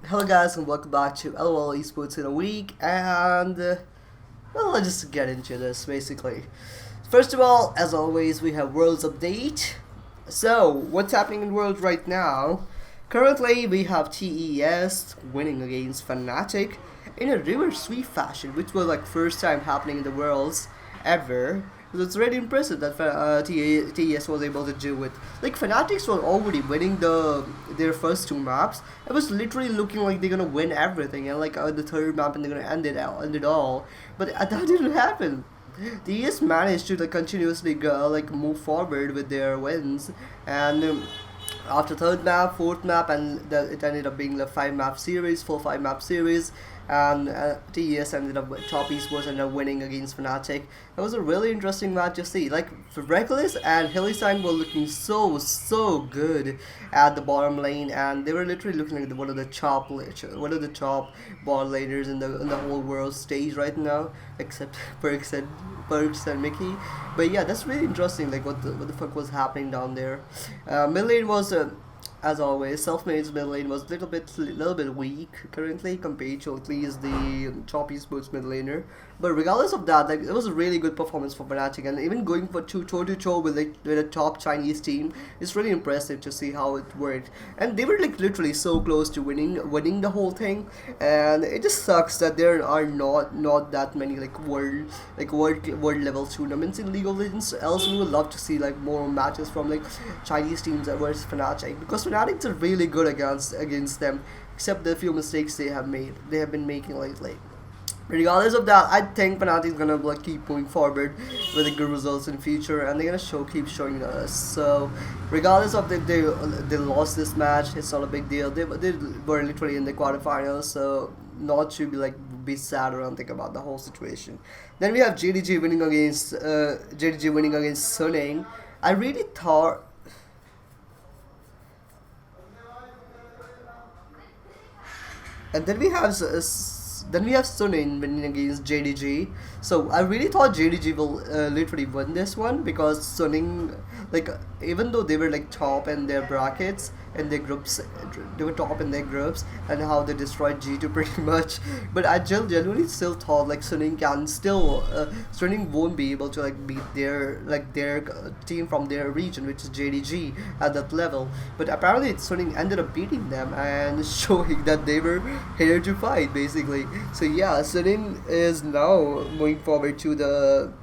Hello guys and welcome back to LOL Esports in a week and well, let's just get into this basically. First of all, as always, we have Worlds update. So, what's happening in Worlds right now? Currently, we have TES winning against Fnatic in a reverse sweep fashion, which was like first time happening in the Worlds ever. So it's really impressive that TES was able to do it. Like Fanatics were already winning their first two maps. It was literally looking like they're gonna win everything, and like the third map and they're gonna end it all. But that didn't happen. TES managed to like continuously go, like move forward with their wins, and after third map, fourth map, and it ended up being the 5 map series, full 5 map series, and TES ended up top esports ended up winning against Fnatic. That was a really interesting match to see. Like Reckless and Hillisang were looking so good at the bottom lane, and they were literally looking like one of the top ball laners in the whole world stage right now, except Perks and Mickey. But yeah, that's really interesting. Like what the fuck was happening down there. Mid lane was. As always, Selfmade's mid lane was little bit weak currently compared to at least the top esports mid laner. But regardless of that, like it was a really good performance for Fnatic, and even going for toe to toe with a top Chinese team, it's really impressive to see how it worked. And they were like literally so close to winning the whole thing, and it just sucks that there are not that many world level tournaments in League of Legends. Else we would love to see like more matches from like Chinese teams versus Fnatic, because Fnatic are really good against them, except the few mistakes they have been making lately. Regardless of that, I think Fnatic is gonna like keep moving forward with the good results in future, and they're gonna keep showing us. So, regardless of if they lost this match, it's not a big deal. They were literally in the quarterfinals, so not to be sad or anything about the whole situation. Then we have JDG winning against Suning. I really thought. And then we have Sunin winning against JDG. So I really thought JDG will literally win this one, because Suning, like even though they were like top in their brackets in their groups, they were top in their groups, and how they destroyed G2 pretty much. But I genuinely still thought like Suning won't be able to like beat their team from their region, which is JDG, at that level. But apparently Suning ended up beating them and showing that they were here to fight basically. So yeah, Suning is now moving forward to the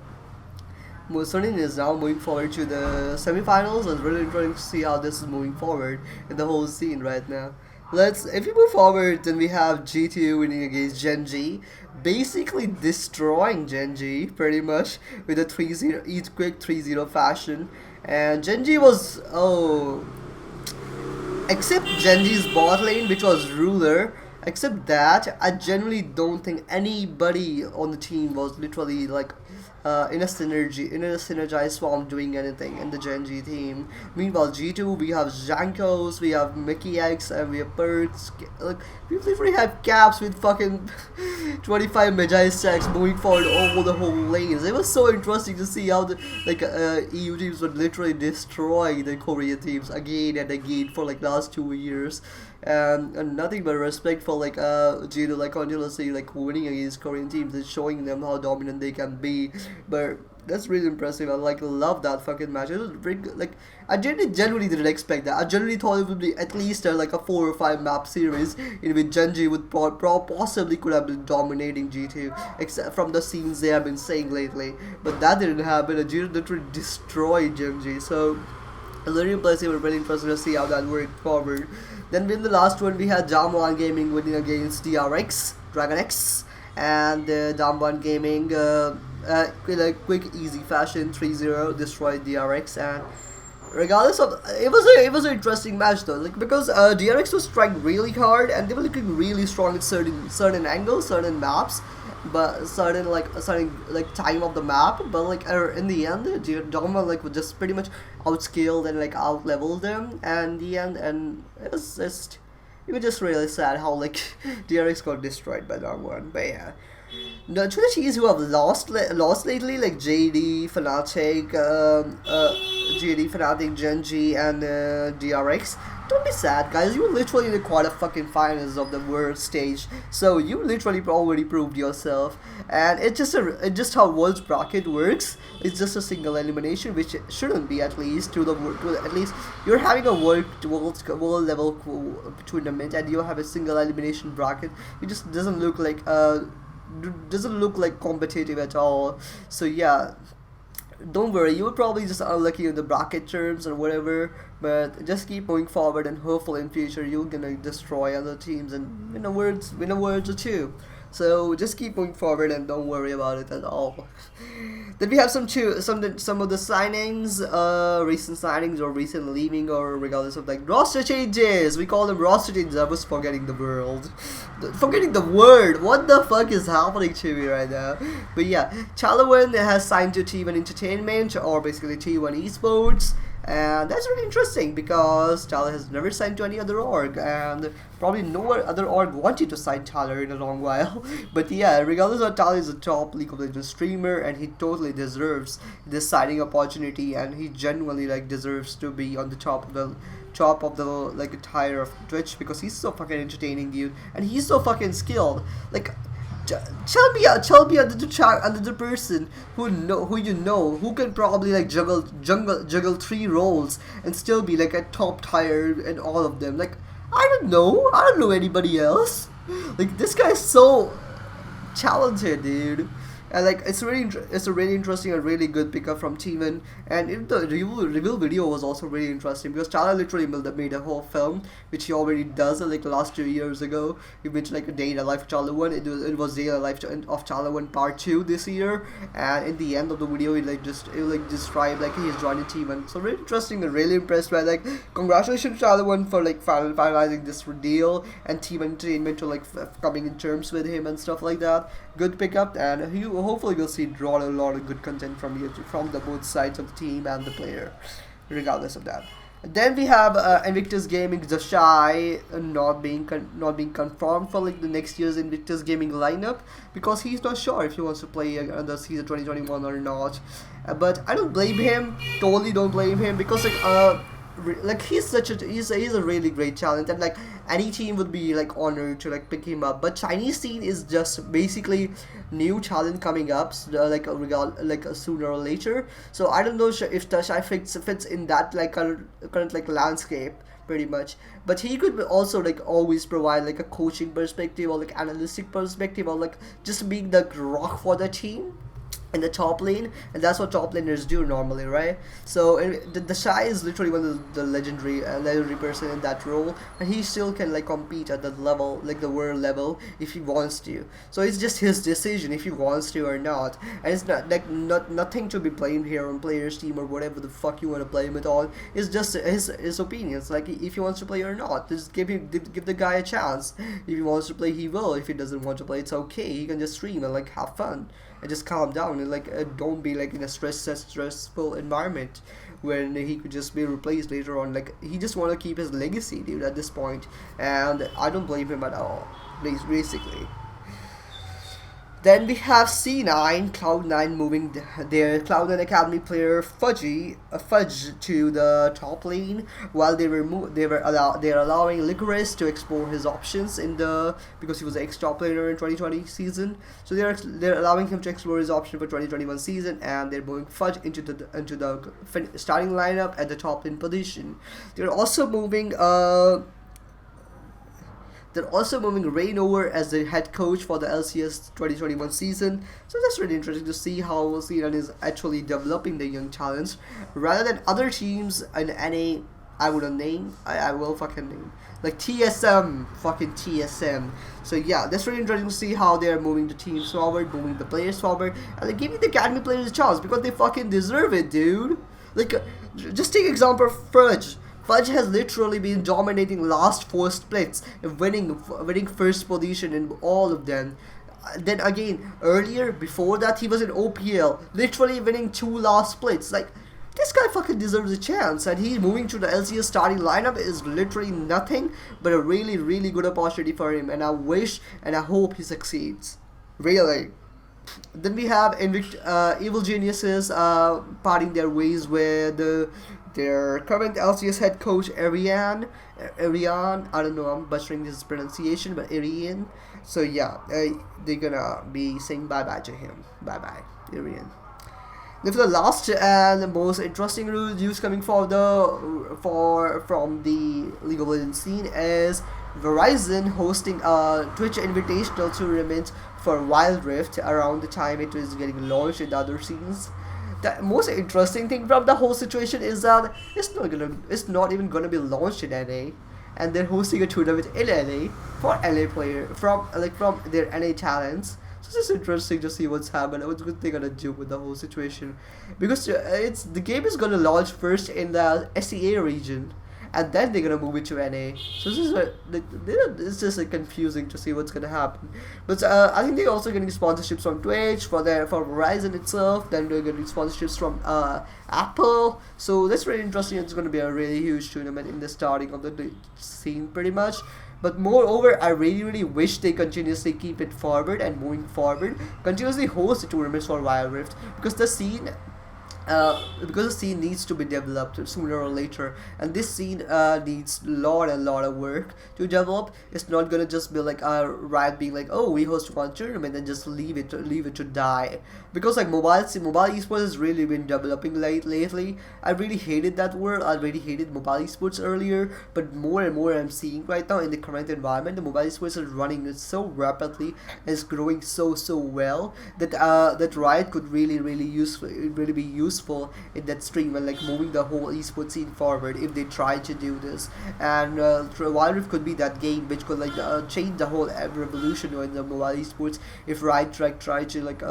semifinals. It's really interesting to see how this is moving forward in the whole scene right now. If you move forward, then we have G2 winning against Genji, basically destroying Genji pretty much with a 3-0, each quick 3-0 fashion. And Genji was, except Genji's bot lane, which was Ruler. Except that, I genuinely don't think anybody on the team was literally like in a synergized form doing anything in the Genji team. Meanwhile, G2, we have Jankos, we have Mickey X, and we have Perks. Like, we literally have Caps with fucking 25 Magi stacks moving forward all the whole lanes. It was so interesting to see how the EU teams would literally destroy the Korean teams again and again for like last 2 years. And nothing but respect for G2 like continuously like winning against Korean teams and showing them how dominant they can be. But that's really impressive. I love that fucking match. It was really, like I genuinely didn't expect that. I genuinely thought it would be at least like a 4 or 5 map series in which Genji would possibly could have been dominating G2, except from the scenes they have been saying lately. But that didn't happen. And G2 literally destroyed Genji. So very impressive and really interesting to see how that worked forward. Then in the last one, we had Damwon Gaming winning against Dragon X, and Damwon Gaming in a quick, easy fashion 3-0 destroyed DRX. And regardless of it was an interesting match though, like because DRX was trying really hard and they were looking really strong at certain angles, certain maps, but certain time of the map. But in the end, Dogma was just pretty much outscaled and out leveled them, and in the end, and it was just really sad how DRX got destroyed by Dogma. But yeah. No, to the teams who have lost lately, like JD, Fnatic, Genji, and DRX, don't be sad, guys. You were literally in the quarter fucking finals of the world stage, so you literally already proved yourself. And it's just how world's bracket works. It's just a single elimination, which it shouldn't be, at least at least you're having a world level tournament, and you have a single elimination bracket. It just doesn't look like competitive at all. So yeah, don't worry, you were probably just unlucky in the bracket terms or whatever, but just keep moving forward, and hopefully in future you're gonna destroy other teams and win awards or two. So just keep moving forward and don't worry about it at all. Then we have some of the signings, recent signings or recent leaving, or regardless of like roster changes. We call them roster changes. I was forgetting the word. What the fuck is happening to me right now? But yeah, Chalawan has signed to T1 Entertainment, or basically T1 Esports. And that's really interesting because Tyler has never signed to any other org, and probably no other org wanted to sign Tyler in a long while. But yeah, regardless of, Tyler is a top League of Legends streamer, and he totally deserves this signing opportunity, and he genuinely like deserves to be on the top of the like tier of Twitch, because he's so fucking entertaining, dude, and he's so fucking skilled. Like, tell me another person who can probably like juggle 3 roles and still be like a top tier in all of them. Like, I don't know anybody else. Like, this guy's so talented, dude. And like, it's a really interesting and really good pickup from T1. And the reveal video was also really interesting, because Tyler literally made a whole film, which he already does like the last 2 years ago. He made like a day in the life of Chalawan. It was day in the life of Chalawan part 2 this year. And in the end of the video, he described like he's joining T1. So really interesting and really impressed by, like, congratulations to Chalawan for like finalizing this deal, and T1 Entertainment to like coming in terms with him and stuff like that. Good pickup, and hopefully we'll see a lot of good content from the both sides of the team and the player, regardless of that. Then we have Invictus Gaming TheShy not being confirmed for like the next year's Invictus Gaming lineup, because he's not sure if he wants to play the season 2021 or not. But I don't blame him. Totally don't blame him, because like he's a really great talent, and like any team would be like honored to like pick him up. But Chinese scene is just basically new talent coming up, sooner or later. So I don't know if TheShy fits in that like current like landscape pretty much. But he could also like always provide like a coaching perspective, or like analytic perspective, or like just being the rock for the team in the top lane, and that's what top laners do normally, right? So TheShy is literally one of the legendary person in that role, and he still can like compete at the level, like the world level, if he wants to. So it's just his decision if he wants to or not, and it's nothing to be blamed here on players team or whatever the fuck you want to blame it on. It's just his opinions, like if he wants to play or not. Just give the guy a chance. If he wants to play, he will. If he doesn't want to play, it's okay. He can just stream and like have fun and just calm down, and like don't be like in a stressful environment when he could just be replaced later on. Like, he just want to keep his legacy, dude, at this point, and I don't blame him at all, basically. Then we have C9, Cloud9 moving their Cloud9 Academy player Fudge to the top lane, while they're allowing Licorice to explore his options because he was an ex-top laner in 2020 season. So they're allowing him to explore his option for 2021 season, and they're moving Fudge into the starting lineup at the top lane position. They're also moving Rain over as the head coach for the LCS 2021 season. So that's really interesting to see how C9 is actually developing the young talents, rather than other teams in NA. I wouldn't name. I will fucking name. Like fucking TSM. So yeah, that's really interesting to see how they're moving the teams forward, moving the players forward, and they're giving the academy players a chance, because they fucking deserve it, dude. Like, just take example of Fudge. Fudge has literally been dominating last 4 splits and winning first position in all of them. Then again, before that, he was in OPL, literally winning 2 last splits. Like, this guy fucking deserves a chance, and he's moving to the LCS starting lineup is literally nothing but a really, really good opportunity for him, and I wish and I hope he succeeds. Really. Then we have Evil Geniuses parting their ways with their current LCS head coach Ariane, I don't know, I'm butchering this pronunciation, but Ariane. So yeah, they're gonna be saying bye bye to him. Bye bye, Ariane. Then for the last and most interesting news coming from the League of Legends scene is Verizon hosting a Twitch Invitational tournament for Wild Rift around the time it was getting launched in the other scenes. The most interesting thing from the whole situation is that it's not even gonna be launched in NA, and they're hosting a tournament in NA for NA player from their NA talents. So it's just interesting to see what's happening, what they're gonna do with the whole situation, because the game is gonna launch first in the SEA region, and then they're gonna move it to NA. So this is it's just confusing to see what's gonna happen. But I think they're also getting sponsorships from Twitch for Verizon itself. Then they're getting sponsorships from Apple. So that's really interesting. It's gonna be a really huge tournament in the starting of the scene, pretty much. But moreover, I really wish they continuously keep it forward and moving forward, continuously host the tournaments for Wild Rift, because the scene needs to be developed sooner or later, and this scene needs a lot of work to develop. It's not gonna just be like a Riot being like, oh, we host one tournament and just leave it to die, because like mobile esports has really been developing lately. I really hated that word. I really hated mobile esports earlier, but more and more I'm seeing right now in the current environment, the mobile esports is running so rapidly and it's growing so well that that Riot could really be useful in that stream, and like moving the whole esports scene forward if they try to do this. And Wild Rift could be that game which could like change the whole revolution in the mobile esports if Riot try to like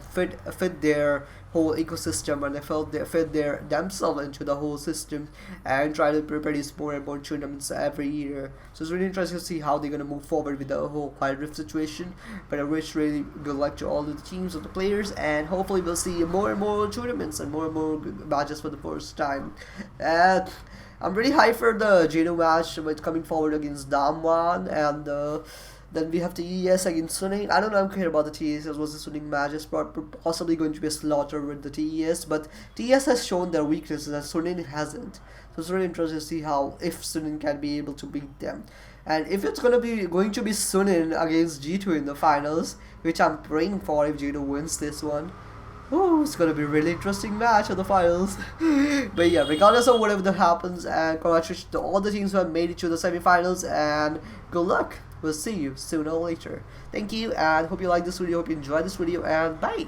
fit their whole ecosystem, and they fit themselves into the whole system and try to produce more and more tournaments every year. So it's really interesting to see how they're gonna move forward with the whole Wild Rift situation. But I wish really good luck to all the teams of the players, and hopefully we'll see more and more tournaments and more matches for the first time. I'm really hyped for the Jado match with coming forward against Damwon, and then we have the TES against Suning. I don't know, I don't care about the TES. It was the Suning match. It's possibly going to be a slaughter with the TES, but TES has shown their weaknesses and Suning hasn't. So it's really interesting to see if Suning can be able to beat them. And if it's going to be Suning against G2 in the finals, which I'm praying for if G2 wins this one. Oh, it's gonna be a really interesting match of the finals. But yeah, regardless of whatever that happens, and congratulations to all the teams who have made it to the semifinals, and good luck. We'll see you sooner or later. Thank you, and hope you like this video, hope you enjoyed this video, and bye!